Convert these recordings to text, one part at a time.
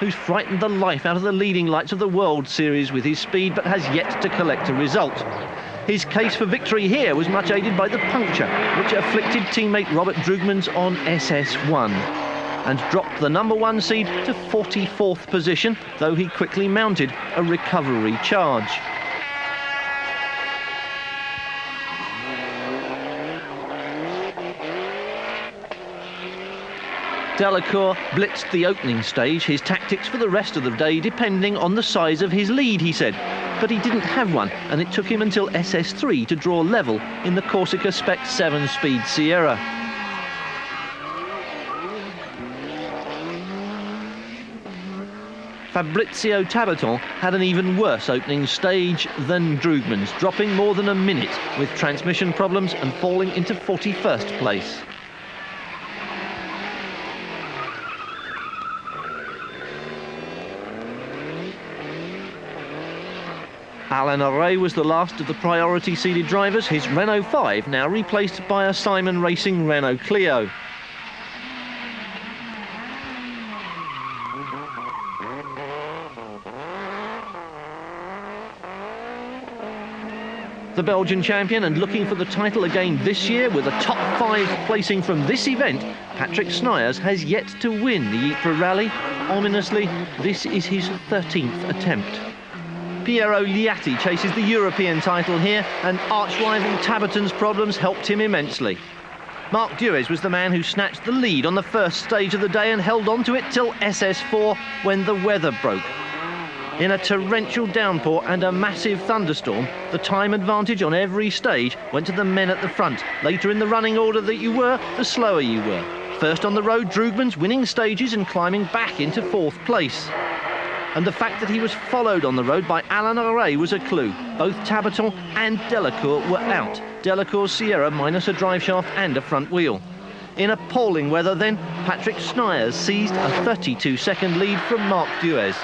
who's frightened the life out of the leading lights of the World Series with his speed but has yet to collect a result. His case for victory here was much aided by the puncture, which afflicted teammate Robert Droogmans on SS1 and dropped the #1 seed to 44th position, though he quickly mounted a recovery charge. Delacour blitzed the opening stage, his tactics for the rest of the day depending on the size of his lead, he said. But he didn't have one, and it took him until SS3 to draw level in the Corsica Spec 7-speed Sierra. Fabrizio Tabaton had an even worse opening stage than Droogmans, dropping more than a minute with transmission problems and falling into 41st place. Alain Array was the last of the priority seeded drivers, his Renault 5 now replaced by a Simon Racing Renault Clio. The Belgian champion, and looking for the title again this year with a top 5 placing from this event, Patrick Sniers has yet to win the Ypres Rally. Ominously, this is his 13th attempt. Piero Liatti chases the European title here, and arch-rival Tabaton's problems helped him immensely. Marc Duez was the man who snatched the lead on the first stage of the day and held on to it till SS4 when the weather broke. In a torrential downpour and a massive thunderstorm, the time advantage on every stage went to the men at the front. Later in the running order that you were, the slower you were. First on the road, Droogmans winning stages and climbing back into 4th place. And the fact that he was followed on the road by Alain Array was a clue. Both Tabaton and Delacour were out. Delacour's Sierra minus a drive shaft and a front wheel. In appalling weather then, Patrick Sniers seized a 32-second lead from Marc Duez.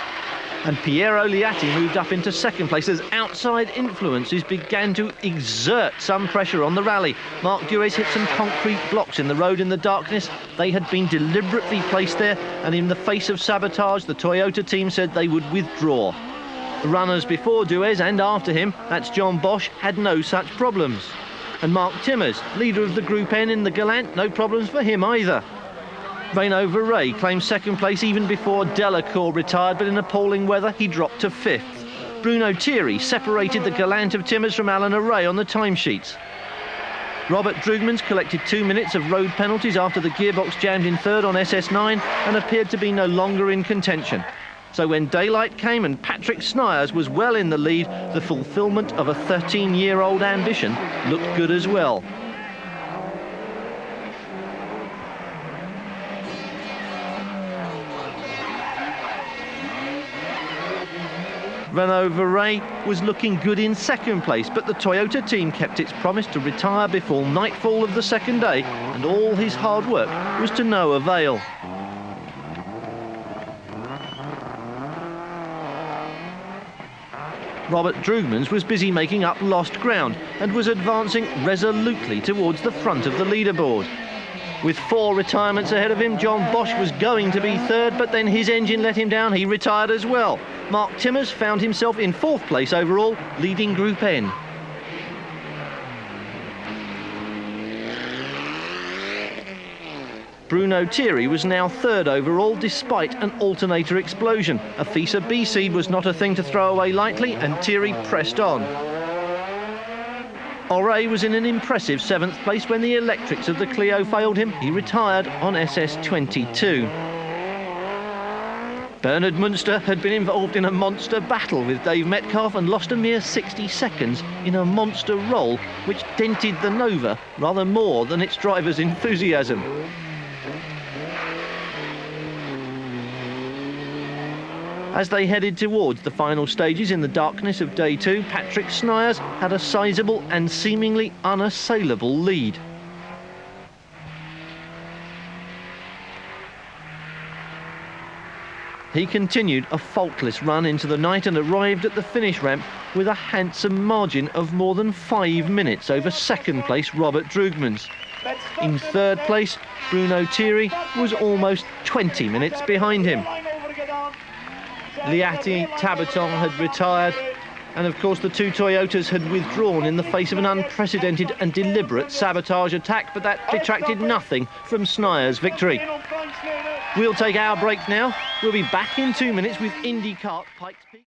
And Piero Liatti moved up into 2nd place as outside influences began to exert some pressure on the rally. Marc Duez hit some concrete blocks in the road in the darkness. They had been deliberately placed there, and in the face of sabotage, the Toyota team said they would withdraw. The runners before Duez and after him, that's John Bosch, had no such problems. And Mark Timmers, leader of the Group N in the Galant, no problems for him either. Renaud Verret claimed 2nd place even before Delacour retired, but in appalling weather he dropped to 5th. Bruno Thierry separated the Galant of Timmers from Alain Array on the timesheets. Robert Droogmans collected 2 minutes of road penalties after the gearbox jammed in 3rd on SS9 and appeared to be no longer in contention. So when daylight came and Patrick Sniers was well in the lead, the fulfilment of a 13-year-old ambition looked good as well. Renaud Verret was looking good in 2nd place, but the Toyota team kept its promise to retire before nightfall of the 2nd day, and all his hard work was to no avail. Robert Droogmans was busy making up lost ground and was advancing resolutely towards the front of the leaderboard. With 4 retirements ahead of him, John Bosch was going to be 3rd, but then his engine let him down. He retired as well. Mark Timmers found himself in 4th place overall, leading Group N. Bruno Thierry was now 3rd overall despite an alternator explosion. A FISA B seed was not a thing to throw away lightly, and Thierry pressed on. Array was in an impressive 7th place when the electrics of the Clio failed him. He retired on SS22. Bernard Munster had been involved in a monster battle with Dave Metcalfe and lost a mere 60 seconds in a monster roll, which dented the Nova rather more than its driver's enthusiasm. As they headed towards the final stages in the darkness of day 2, Patrick Sniers had a sizable and seemingly unassailable lead. He continued a faultless run into the night and arrived at the finish ramp with a handsome margin of more than 5 minutes over 2nd place Robert Droogmans. In 3rd place, Bruno Thierry was almost 20 minutes behind him. Liatti, Tabaton had retired, and of course the two Toyotas had withdrawn in the face of an unprecedented and deliberate sabotage attack, but that detracted nothing from Sneijers' victory. We'll take our break now. We'll be back in 2 minutes with IndyCar Pikes Peak.